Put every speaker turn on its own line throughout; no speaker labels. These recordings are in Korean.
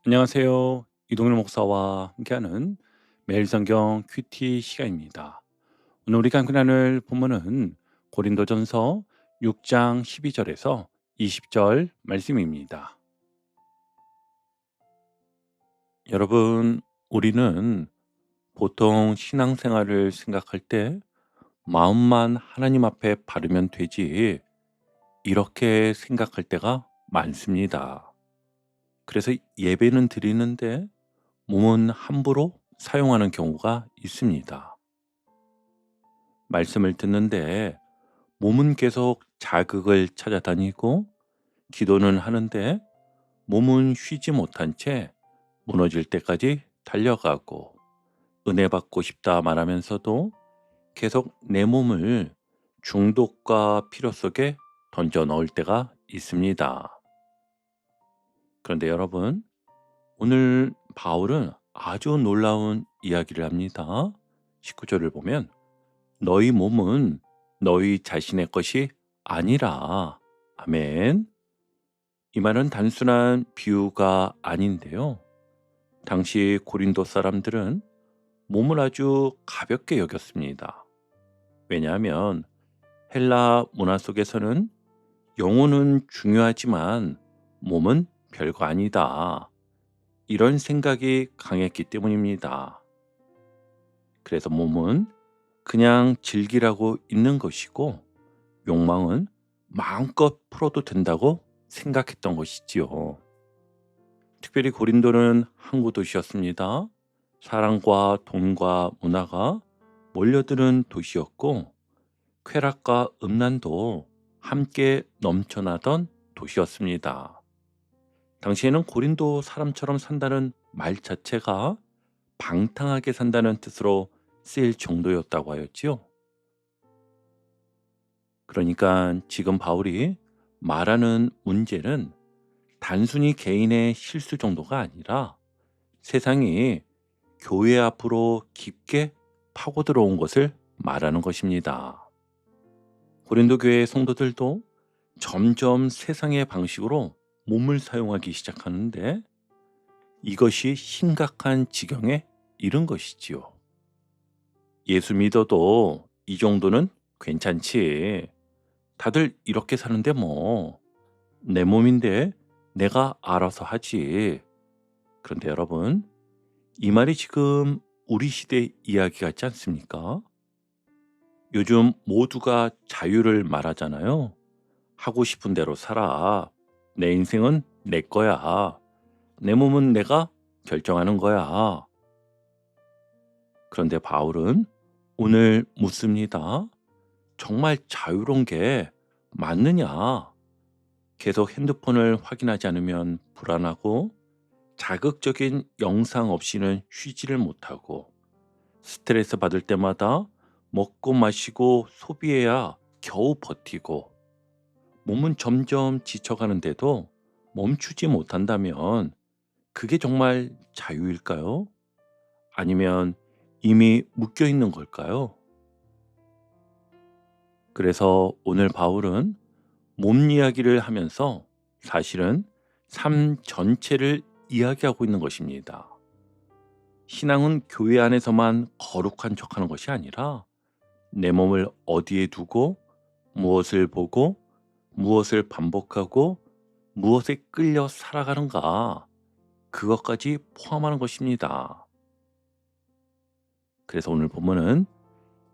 안녕하세요. 이동일 목사와 함께하는 매일 성경 큐티 시간입니다. 오늘 우리가 함께 나눌 본문은 고린도전서 6장 12절에서 20절 말씀입니다. 여러분, 우리는 보통 신앙생활을 생각할 때 마음만 하나님 앞에 바르면 되지 이렇게 생각할 때가 많습니다. 그래서 예배는 드리는데 몸은 함부로 사용하는 경우가 있습니다. 말씀을 듣는데 몸은 계속 자극을 찾아다니고 기도는 하는데 몸은 쉬지 못한 채 무너질 때까지 달려가고 은혜 받고 싶다 말하면서도 계속 내 몸을 중독과 필요 속에 던져 넣을 때가 있습니다. 그런데 여러분, 오늘 바울은 아주 놀라운 이야기를 합니다. 19절을 보면 너희 몸은 너희 자신의 것이 아니라. 아멘. 이 말은 단순한 비유가 아닌데요. 당시 고린도 사람들은 몸을 아주 가볍게 여겼습니다. 왜냐하면 헬라 문화 속에서는 영혼은 중요하지만 몸은 별거 아니다, 이런 생각이 강했기 때문입니다. 그래서 몸은 그냥 즐기라고 있는 것이고 욕망은 마음껏 풀어도 된다고 생각했던 것이지요. 특별히 고린도는 항구 도시였습니다. 사랑과 돈과 문화가 몰려드는 도시였고 쾌락과 음란도 함께 넘쳐나던 도시였습니다. 당시에는 고린도 사람처럼 산다는 말 자체가 방탕하게 산다는 뜻으로 쓰일 정도였다고 하였지요. 그러니까 지금 바울이 말하는 문제는 단순히 개인의 실수 정도가 아니라 세상이 교회 앞으로 깊게 파고 들어온 것을 말하는 것입니다. 고린도 교회의 성도들도 점점 세상의 방식으로 몸을 사용하기 시작하는데 이것이 심각한 지경에 이른 것이지요. 예수 믿어도 이 정도는 괜찮지. 다들 이렇게 사는데 뭐. 내 몸인데 내가 알아서 하지. 그런데 여러분, 이 말이 지금 우리 시대 이야기 같지 않습니까? 요즘 모두가 자유를 말하잖아요. 하고 싶은 대로 살아. 내 인생은 내 거야. 내 몸은 내가 결정하는 거야. 그런데 바울은 오늘 묻습니다. 정말 자유로운 게 맞느냐? 계속 핸드폰을 확인하지 않으면 불안하고 자극적인 영상 없이는 쉬지를 못하고 스트레스 받을 때마다 먹고 마시고 소비해야 겨우 버티고 몸은 점점 지쳐가는데도 멈추지 못한다면 그게 정말 자유일까요? 아니면 이미 묶여 있는 걸까요? 그래서 오늘 바울은 몸 이야기를 하면서 사실은 삶 전체를 이야기하고 있는 것입니다. 신앙은 교회 안에서만 거룩한 척하는 것이 아니라 내 몸을 어디에 두고 무엇을 보고 무엇을 반복하고 무엇에 끌려 살아가는가, 그것까지 포함하는 것입니다. 그래서 오늘 본문은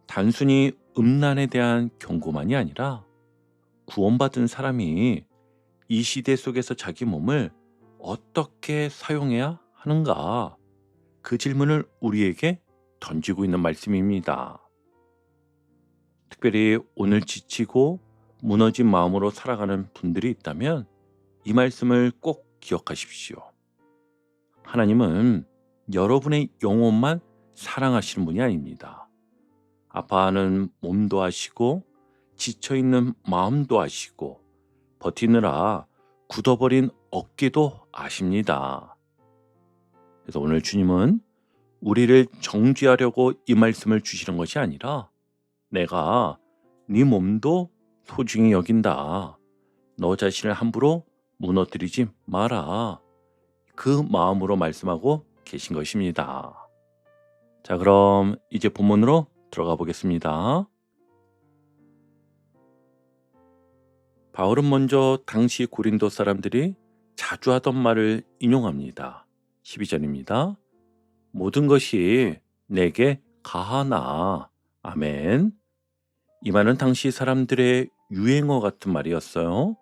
단순히 음란에 대한 경고만이 아니라 구원받은 사람이 이 시대 속에서 자기 몸을 어떻게 사용해야 하는가, 그 질문을 우리에게 던지고 있는 말씀입니다. 특별히 오늘 지치고 무너진 마음으로 살아가는 분들이 있다면 이 말씀을 꼭 기억하십시오. 하나님은 여러분의 영혼만 사랑하시는 분이 아닙니다. 아파하는 몸도 아시고 지쳐있는 마음도 아시고 버티느라 굳어버린 어깨도 아십니다. 그래서 오늘 주님은 우리를 정죄하려고 이 말씀을 주시는 것이 아니라 내가 네 몸도 소중히 여긴다. 너 자신을 함부로 무너뜨리지 마라. 그 마음으로 말씀하고 계신 것입니다. 자, 그럼 이제 본문으로 들어가 보겠습니다. 바울은 먼저 당시 고린도 사람들이 자주 하던 말을 인용합니다. 12절입니다. 모든 것이 내게 가하나. 아멘. 이 말은 당시 사람들의 유행어 같은 말이었어요.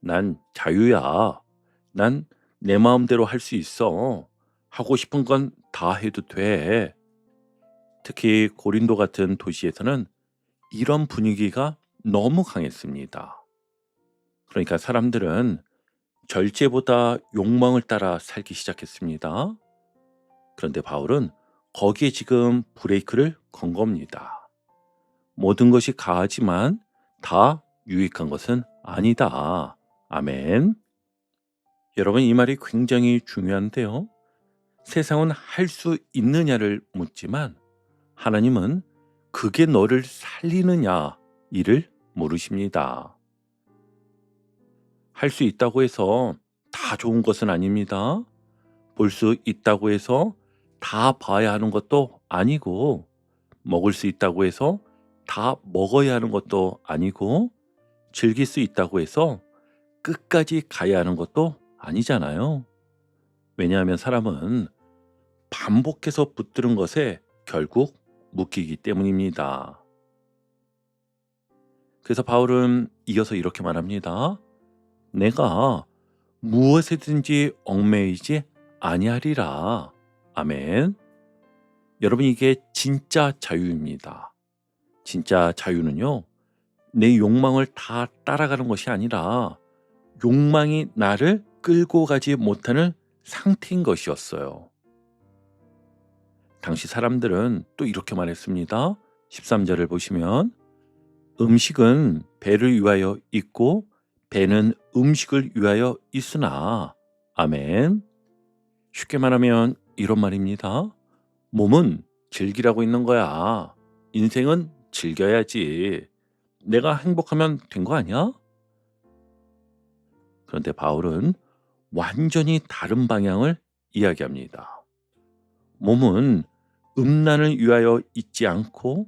난 자유야. 난 내 마음대로 할 수 있어. 하고 싶은 건 다 해도 돼. 특히 고린도 같은 도시에서는 이런 분위기가 너무 강했습니다. 그러니까 사람들은 절제보다 욕망을 따라 살기 시작했습니다. 그런데 바울은 거기에 지금 브레이크를 건 겁니다. 모든 것이 가하지만 다 유익한 것은 아니다. 아멘. 여러분, 이 말이 굉장히 중요한데요. 세상은 할 수 있느냐를 묻지만 하나님은 그게 너를 살리느냐 이를 물으십니다. 할 수 있다고 해서 다 좋은 것은 아닙니다. 볼 수 있다고 해서 다 봐야 하는 것도 아니고, 먹을 수 있다고 해서 다 먹어야 하는 것도 아니고, 즐길 수 있다고 해서 끝까지 가야 하는 것도 아니잖아요. 왜냐하면 사람은 반복해서 붙드는 것에 결국 묶이기 때문입니다. 그래서 바울은 이어서 이렇게 말합니다. 내가 무엇에든지 얽매이지 아니하리라. 아멘. 여러분, 이게 진짜 자유입니다. 진짜 자유는요, 내 욕망을 다 따라가는 것이 아니라 욕망이 나를 끌고 가지 못하는 상태인 것이었어요. 당시 사람들은 또 이렇게 말했습니다. 13절을 보시면 음식은 배를 위하여 있고 배는 음식을 위하여 있으나. 아멘. 쉽게 말하면 이런 말입니다. 몸은 즐기라고 있는 거야. 인생은 즐겨야지. 내가 행복하면 된 거 아니야? 그런데 바울은 완전히 다른 방향을 이야기합니다. 몸은 음란을 위하여 있지 않고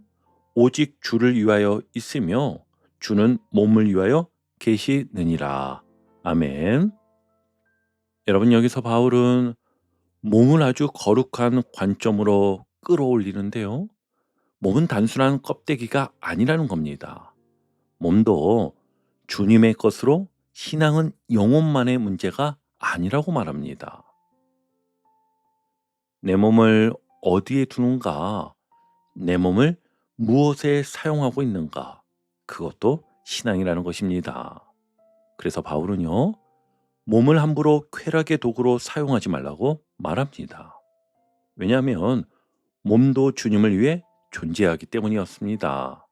오직 주를 위하여 있으며 주는 몸을 위하여 계시느니라. 아멘. 여러분, 여기서 바울은 몸을 아주 거룩한 관점으로 끌어올리는데요. 몸은 단순한 껍데기가 아니라는 겁니다. 몸도 주님의 것으로 신앙은 영혼만의 문제가 아니라고 말합니다. 내 몸을 어디에 두는가, 내 몸을 무엇에 사용하고 있는가, 그것도 신앙이라는 것입니다. 그래서 바울은요, 몸을 함부로 쾌락의 도구로 사용하지 말라고 말합니다. 왜냐하면 몸도 주님을 위해 존재하기 때문이었습니다.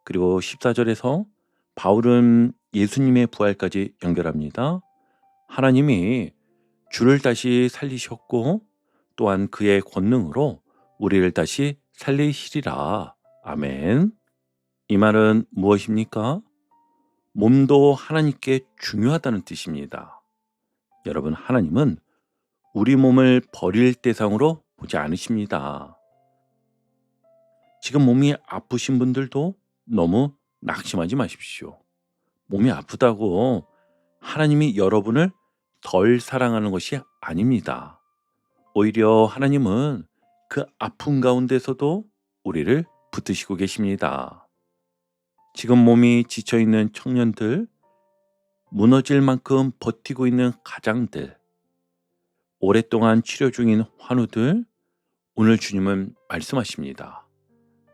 그리고 14절에서 바울은 예수님의 부활까지 연결합니다. 하나님이 주를 다시 살리셨고 또한 그의 권능으로 우리를 다시 살리시리라. 아멘. 이 말은 무엇입니까? 몸도 하나님께 중요하다는 뜻입니다. 여러분, 하나님은 우리 몸을 버릴 대상으로 보지 않으십니다. 지금 몸이 아프신 분들도 너무 낙심하지 마십시오. 몸이 아프다고 하나님이 여러분을 덜 사랑하는 것이 아닙니다. 오히려 하나님은 그 아픔 가운데서도 우리를 붙드시고 계십니다. 지금 몸이 지쳐있는 청년들, 무너질 만큼 버티고 있는 가장들, 오랫동안 치료 중인 환우들, 오늘 주님은 말씀하십니다.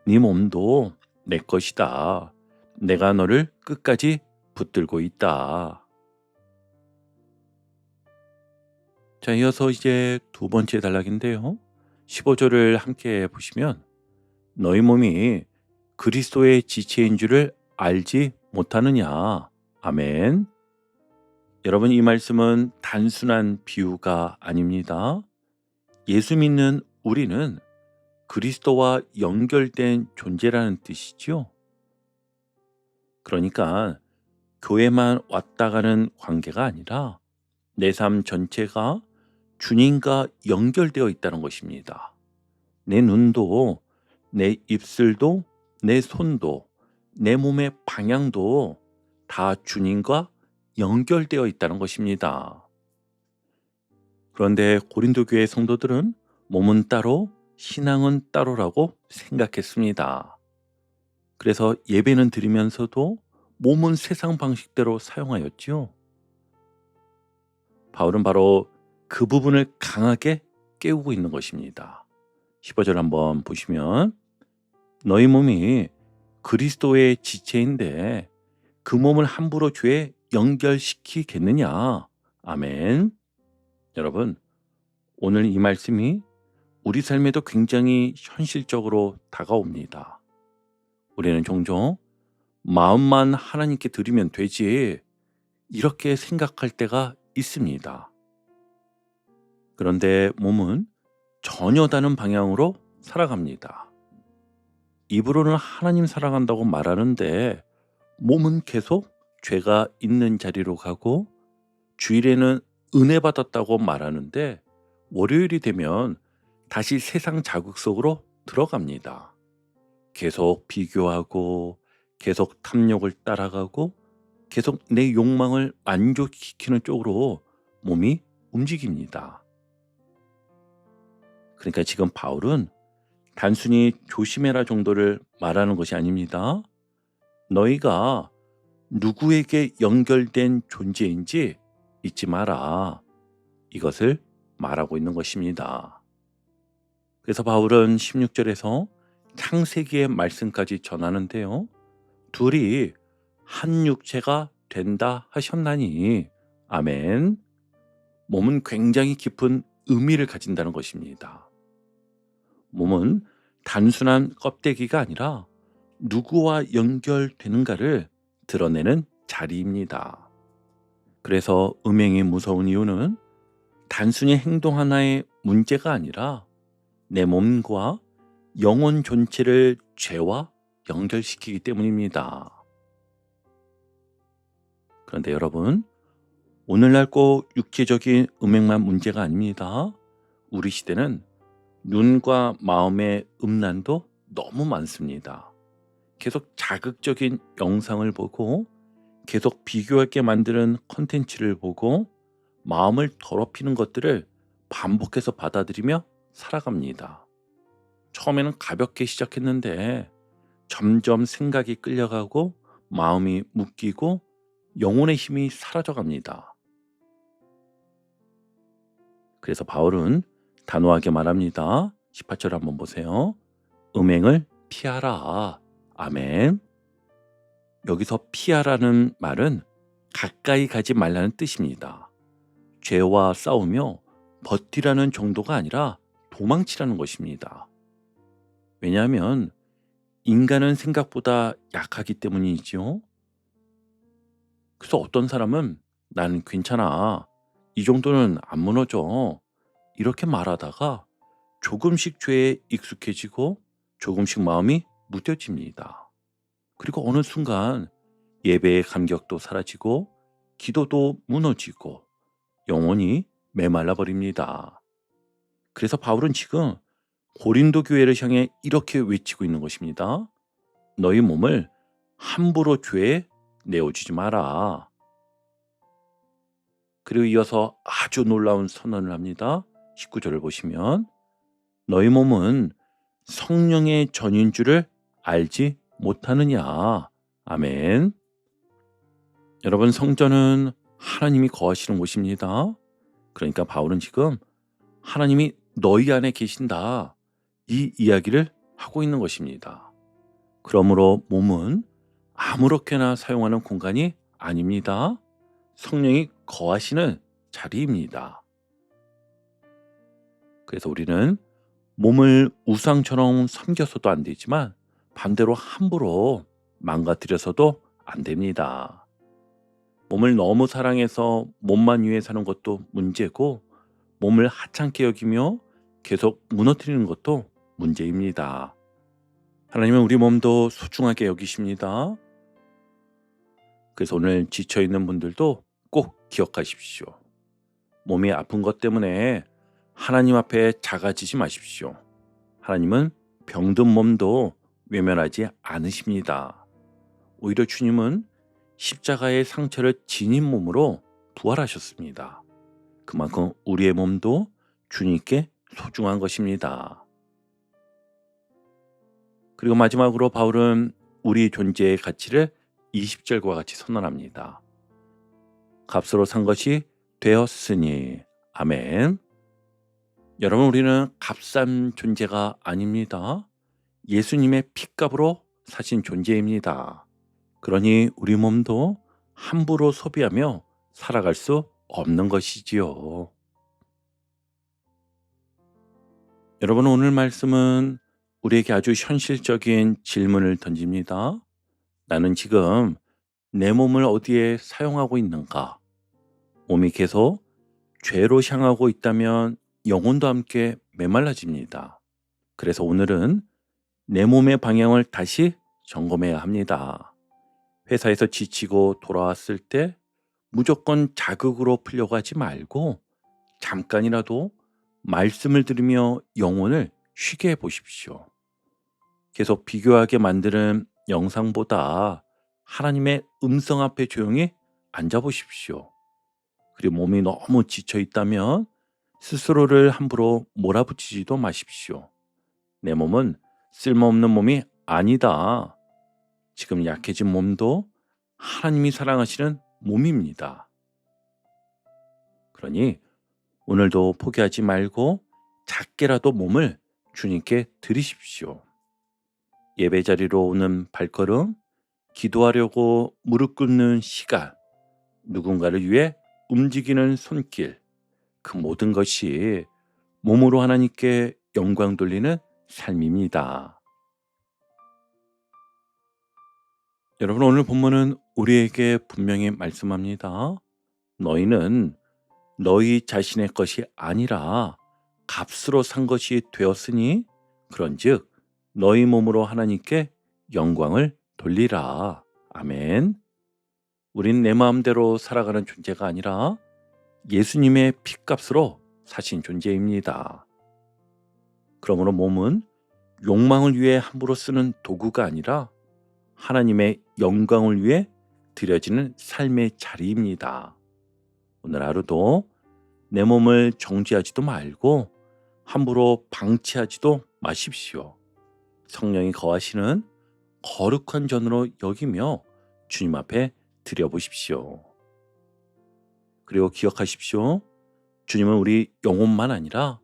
네 몸도 내 것이다. 내가 너를 끝까지 붙들고 있다. 자, 이어서 이제 두 번째 단락인데요. 15절을 함께 보시면 너희 몸이 그리스도의 지체인 줄을 알지 못하느냐. 아멘. 여러분, 이 말씀은 단순한 비유가 아닙니다. 예수 믿는 우리는 그리스도와 연결된 존재라는 뜻이죠. 그러니까 교회만 왔다 가는 관계가 아니라 내 삶 전체가 주님과 연결되어 있다는 것입니다. 내 눈도, 내 입술도, 내 손도, 내 몸의 방향도 다 주님과 연결되어 있다는 것입니다. 그런데 고린도 교회 성도들은 몸은 따로, 신앙은 따로라고 생각했습니다. 그래서 예배는 드리면서도 몸은 세상 방식대로 사용하였지요. 바울은 바로 그 부분을 강하게 깨우고 있는 것입니다. 15절 한번 보시면 너희 몸이 그리스도의 지체인데 그 몸을 함부로 죄에 연결시키겠느냐. 아멘. 여러분, 오늘 이 말씀이 우리 삶에도 굉장히 현실적으로 다가옵니다. 우리는 종종 마음만 하나님께 드리면 되지 이렇게 생각할 때가 있습니다. 그런데 몸은 전혀 다른 방향으로 살아갑니다. 입으로는 하나님 사랑한다고 말하는데 몸은 계속 죄가 있는 자리로 가고 주일에는 은혜 받았다고 말하는데 월요일이 되면 다시 세상 자극 속으로 들어갑니다. 계속 비교하고 계속 탐욕을 따라가고 계속 내 욕망을 만족시키는 쪽으로 몸이 움직입니다. 그러니까 지금 바울은 단순히 조심해라 정도를 말하는 것이 아닙니다. 너희가 누구에게 연결된 존재인지 잊지 마라. 이것을 말하고 있는 것입니다. 그래서 바울은 16절에서 창세기의 말씀까지 전하는데요. 둘이 한 육체가 된다 하셨나니 아멘. 몸은 굉장히 깊은 의미를 가진다는 것입니다. 몸은 단순한 껍데기가 아니라 누구와 연결되는가를 드러내는 자리입니다. 그래서 음행이 무서운 이유는 단순히 행동 하나의 문제가 아니라 내 몸과 영혼 전체를 죄와 연결시키기 때문입니다. 그런데 여러분, 오늘날 꼭 육체적인 음행만 문제가 아닙니다. 우리 시대는 눈과 마음의 음란도 너무 많습니다. 계속 자극적인 영상을 보고 계속 비교하게 만드는 컨텐츠를 보고 마음을 더럽히는 것들을 반복해서 받아들이며 살아갑니다. 처음에는 가볍게 시작했는데 점점 생각이 끌려가고 마음이 묶이고 영혼의 힘이 사라져갑니다. 그래서 바울은 단호하게 말합니다. 18절 한번 보세요. 음행을 피하라. 아멘. 여기서 피하라는 말은 가까이 가지 말라는 뜻입니다. 죄와 싸우며 버티라는 정도가 아니라 도망치라는 것입니다. 왜냐하면 인간은 생각보다 약하기 때문이지요. 그래서 어떤 사람은 나는 괜찮아. 이 정도는 안 무너져. 이렇게 말하다가 조금씩 죄에 익숙해지고 조금씩 마음이 무뎌집니다. 그리고 어느 순간 예배의 감격도 사라지고 기도도 무너지고 영혼이 메말라 버립니다. 그래서 바울은 지금 고린도 교회를 향해 이렇게 외치고 있는 것입니다. 너희 몸을 함부로 죄에 내어주지 마라. 그리고 이어서 아주 놀라운 선언을 합니다. 19절을 보시면 너희 몸은 성령의 전인 줄을 알지 못하느냐. 아멘. 여러분, 성전은 하나님이 거하시는 곳입니다. 그러니까 바울은 지금 하나님이 너희 안에 계신다, 이 이야기를 하고 있는 것입니다. 그러므로 몸은 아무렇게나 사용하는 공간이 아닙니다. 성령이 거하시는 자리입니다. 그래서 우리는 몸을 우상처럼 섬겨서도 안 되지만 반대로 함부로 망가뜨려서도 안 됩니다. 몸을 너무 사랑해서 몸만 위해 사는 것도 문제고 몸을 하찮게 여기며 계속 무너뜨리는 것도 문제입니다. 하나님은 우리 몸도 소중하게 여기십니다. 그래서 오늘 지쳐있는 분들도 꼭 기억하십시오. 몸이 아픈 것 때문에 하나님 앞에 작아지지 마십시오. 하나님은 병든 몸도 외면하지 않으십니다. 오히려 주님은 십자가의 상처를 지닌 몸으로 부활하셨습니다. 그만큼 우리의 몸도 주님께 소중한 것입니다. 그리고 마지막으로 바울은 우리 존재의 가치를 20절과 같이 선언합니다. 값으로 산 것이 되었으니. 아멘. 여러분, 우리는 값싼 존재가 아닙니다. 예수님의 핏값으로 사신 존재입니다. 그러니 우리 몸도 함부로 소비하며 살아갈 수 없는 것이지요. 여러분, 오늘 말씀은 우리에게 아주 현실적인 질문을 던집니다. 나는 지금 내 몸을 어디에 사용하고 있는가? 몸이 계속 죄로 향하고 있다면 영혼도 함께 메말라집니다. 그래서 오늘은 내 몸의 방향을 다시 점검해야 합니다. 회사에서 지치고 돌아왔을 때 무조건 자극으로 풀려고 하지 말고 잠깐이라도 말씀을 들으며 영혼을 쉬게 해 보십시오. 계속 비교하게 만드는 영상보다 하나님의 음성 앞에 조용히 앉아 보십시오. 그리고 몸이 너무 지쳐 있다면 스스로를 함부로 몰아붙이지도 마십시오. 내 몸은 쓸모없는 몸이 아니다. 지금 약해진 몸도 하나님이 사랑하시는 몸입니다. 그러니 오늘도 포기하지 말고 작게라도 몸을 주님께 드리십시오. 예배 자리로 오는 발걸음, 기도하려고 무릎 꿇는 시간, 누군가를 위해 움직이는 손길, 그 모든 것이 몸으로 하나님께 영광 돌리는 삶입니다. 여러분, 오늘 본문은 우리에게 분명히 말씀합니다. 너희는 너희 자신의 것이 아니라 값으로 산 것이 되었으니 그런즉 너희 몸으로 하나님께 영광을 돌리라. 아멘. 우린 내 마음대로 살아가는 존재가 아니라 예수님의 핏값으로 사신 존재입니다. 그러므로 몸은 욕망을 위해 함부로 쓰는 도구가 아니라 하나님의 영광을 위해 드려지는 삶의 자리입니다. 오늘 하루도 내 몸을 정죄하지도 말고 함부로 방치하지도 마십시오. 성령이 거하시는 거룩한 전으로 여기며 주님 앞에 드려보십시오. 그리고 기억하십시오. 주님은 우리 영혼만 아니라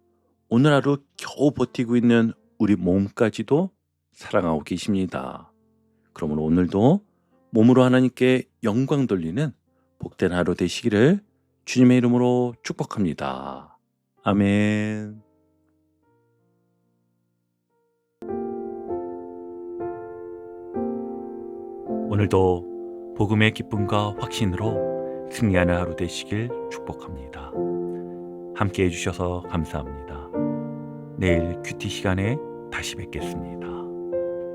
오늘 하루 겨우 버티고 있는 우리 몸까지도 사랑하고 계십니다. 그러므로 오늘도 몸으로 하나님께 영광 돌리는 복된 하루 되시기를 주님의 이름으로 축복합니다. 아멘. 오늘도 복음의 기쁨과 확신으로 승리하는 하루 되시길 축복합니다. 함께 해주셔서 감사합니다. 내일 큐티 시간에 다시 뵙겠습니다.